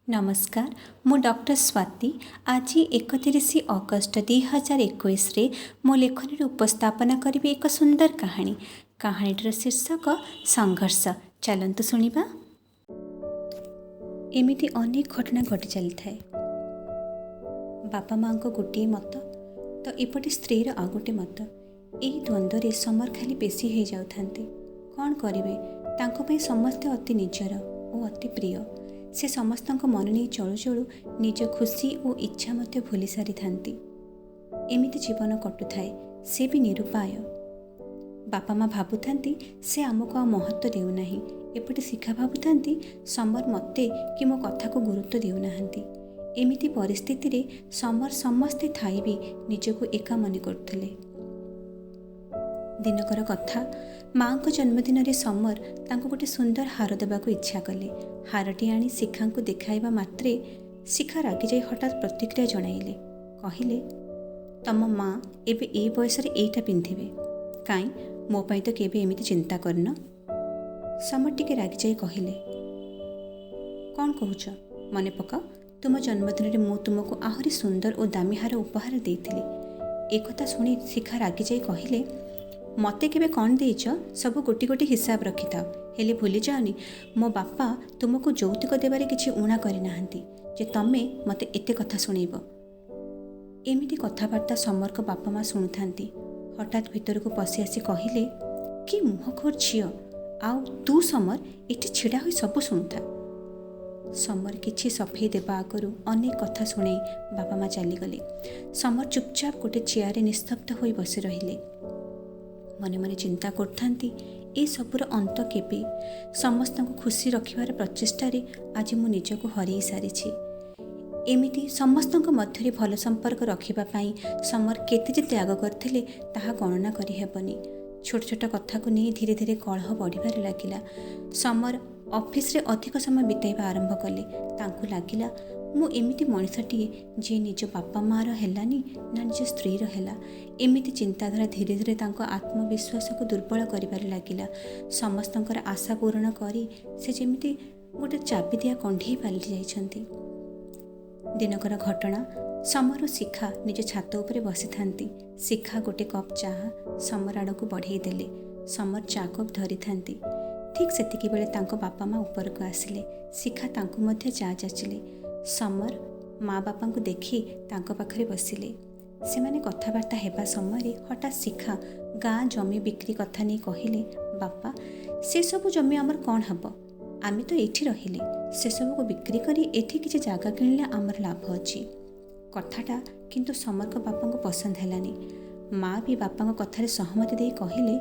नमस्कार मु डॉक्टर स्वाति आज 31 अगस्ट 2021 मो लेखन उपस्थापना करी एक सुंदर कहानीटर शीर्षक संघर्ष। चलतु शुणा। एमिति अनेक घटना घटी चली थाए। बापा माँ को गोटे मत तो एपटे स्त्रीर आ गोटे मत। यही द्वंद्व समर खाली बेसी हो जाते। कौन करेंगे तांको पे समस्ते अति निजर और अति प्रिय। से समस्त मन नहीं चलु चलु निज खुशी और इच्छा मत भूली सारी थांती। एमिति जीवन कटुए से भी निरुपाय। बापा माँ भावुंट से आमको आ महत्व देउना। एपटे शिखा भावुंट समर मते कि मो कथा को गुरुत्व देउना। एमिति परिस्थिति रे समर समस्ते थाई भी निजको एका मने करथले। दिनकर कथा माँ को जन्मदिन रे समर तांको गोटे सुंदर हार देवा को इच्छा कले। हारटी आनी शिखा को देखाइबा मात्रे शिखा रागी जाई हठात प्रतिक्रिया जणाइले। कहिले तम माँ एबे ए बयस रे एटा पिंधिबे काई मो पई तो केबे एमिति चिंता करन। समर टिके रागी जाई कहिले कौन कहूछ मने पका तुम जन्मदिन रे मु तुमको आहुरी सुंदर और दामी हार उपहार देइथिले। एकथा सुनी शिखा रागी जाई कहिले मते केबे कौन देइछ सब गोटी गोटी हिसाब रखि था। हेले भूली जाओनी मो बापा तुमको यौतुक देवारे किछि उणा करि नाहंती जे तमे मते एते कथा सुनैबो। एमिति कथाबार्ता समर को बापा माँ शुणुथांती। हठात भीतर को पशि आसी कहिले कि मुहखोर झियो आउ तू समर एठी छिड़ा होई सब शुणुथा। समर किछि सफेई देबा आगरु अनेक कथा शुणे बापा माँ चलीगले। समर चुपचाप गोटे चेयारे निस्तब्ध होई बसी रहिले। मने मने चिंता करथांती ए सबुर अंत केबे। समस्त को खुशी रखिबार प्रचेष्टा रे आज मु निजको हरई सारिछि। एमिति समस्त मध्य भल संपर्क रखिबा पाई समर केते जे त्याग करथिले ताहा गणना करि हेबनी। छोट छोट कथा को नहीं धीरे धीरे कलह बढ़िबार लागिला। समर ऑफिस रे अधिक समय बिताइबा आरंभ कले। तांकु लागिला मु एमिति मनिषटिए जे निज बापा मार हेलानी ना निज स्त्री हेला। एमिति चिंताधारा धीरे धीरे तांको आत्मविश्वास को दुर्बल करिबार लागिला। समस्तंकर आशा पूर्ण करी से जेमिति गोटे चाबी दिया कंढी पालटि जाइछंती। दिनकर घटना समर और शिखा निज छात उपरे बसी थांती। शिखा गोटे कप चाहा समर आड़ को बढ़ाई देले। समर चा कप धरी थांती। ठीक सेतिकी बेले तांको बापा माँ ऊपर को आसिले। शिखा तांको मध्य चा जाचिले। समर माँ बापा को देखी तांको पाखरे बसिले। से माने कथाबार्ता हेबा समय हठात शिखा गाँ जमी बिक्री कथा नहीं कहिले बापा से सब जमी आमर कौन हब आमे तो एठी रहिले से सब को बिक्री करी एठी किछि जागा किणले आमर लाभ अछि। कथाटा किंतु समर को बापा को पसंद हेलानी। माँ भी बापा को कथारे सहमति दे कहिले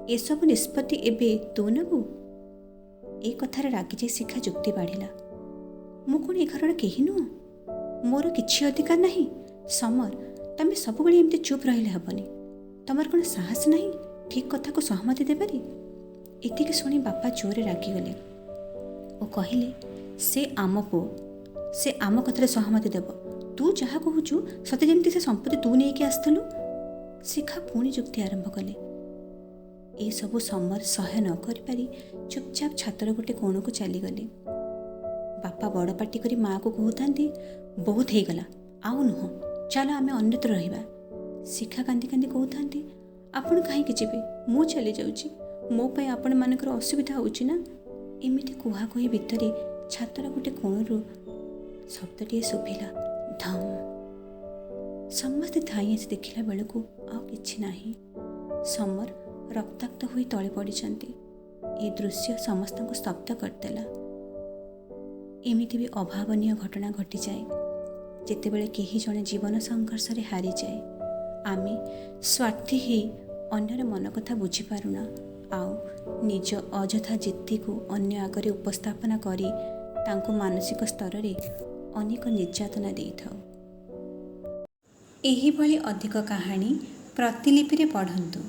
ए सब निष्पत्ति एबे तू नबु। ए कथारे रागी जाई शिखा जुक्ति बाढ़िला मु कौन ए घर केही नुह मोर किछि अधिकार नहीं। समर तमे सब बेले एमती चुप रहिले हेबनी। तमर कौन साहस नहीं ठीक कथा को सहमति देबारी। एतिके सुनी बापा जोरे रागिगले और कहिले से आम पुओ से आम कथारे सहमति देव तू जहाँ कहूचु सते जेमती से संपत्ति तू नहीं आसलु। शिखा पुणी जुक्ति आरंभ कले। ए सबु समर सह्य न करि पारी चुपचाप छातर गोटे कोण को चलीगले। बापा बड़ पाटी करी माँ को कहते बहुत हो गला आउ नुह चल आमे अन्यत्र रहिबा। शिखा कांदी कांदी कहते आपण कहीं जीवे मु चली जाऊची मो पाई आपण मानकर असुविधा होची ना। एमिति कुहा कही भितरे छातर गोटे कोणरू शब्दटिए शुभिला धम। समस्ते धाई आसी देखिला बेलू आउ किछि नाही। समर रक्ताक्त होई तळे पड़िछंती। ए दृश्य समस्त को स्तब्ध करदेला। एमिति भी अभावनीय घटना घटी जाए जेतेबेले केही जणे जीवन संघर्ष रे हारी जाए। आमे स्वार्थी ही अन्यर मन कथा बुझी पारुना आउ निज अजथा जिद्दी को अन्य आगरे उपस्थापना करी तांको मानसिक स्तर रे अनेक निर्यातना देइथाउ। एही भली अधिक कहानी प्रतिलिपि रे पढ़न्तु।